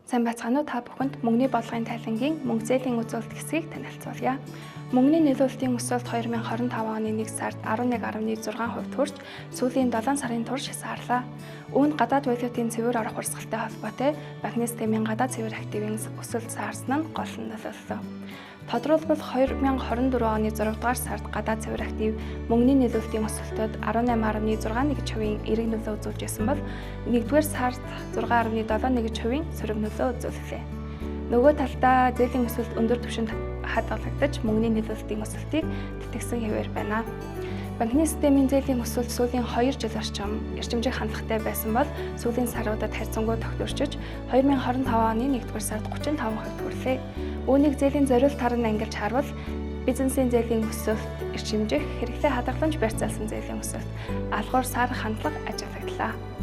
Сайн байцгаана уу, та бүхэнд мөнгөний бодлогын тайлангийн мөнгө зээлийн үзүүлэлт хэсгийг танилцуулъя. Мөнгөний нөлөөлтийн өсөлт 2025 оны 1 сард 11.6% хүрч сүүлийн 7 сарын турш хязгаарлаа. Үүнд гадаад валютын цэвэр орох урсгалтай холбоотой банкны системийн гадаад цэвэр активын өсөлт саарсан нь гол нөлөөллөө. Тодорхойлбол 2024 оны 6 дугаар сард гадаад цэвэр актив мөнгөний нөлөөлтийн өсөлтөд 18.6% эерэг нөлөө үзүүлж байсан бол 1-р сард 6.71% сөрөг нөлөө үзүүллээ. Нөгөө талдаа зээлийн өсөлт өндөр түвшинд хадгалагдаж мөнгөний нөлөөлтийн өсөлтийг тэтгсэн хэвээр байна. Банкны системийн зээлийн өсөлт сүүлийн 2 жил орчим эрчимжих хандлагатай байсан бол сүүлийн саруудад харьцангуй тогтворчиж 2025 оны 1-р сард 35% хүрлээ. Үүнийг зээлийн зориулт харан ангилж харвал бизнесийн зээлийн өсөлт, эрчимжих, хэрэглээ хадгаламж барьцаалсан зээлийн өсөлт, алгуур сарах хандлага ажиглагдлаа.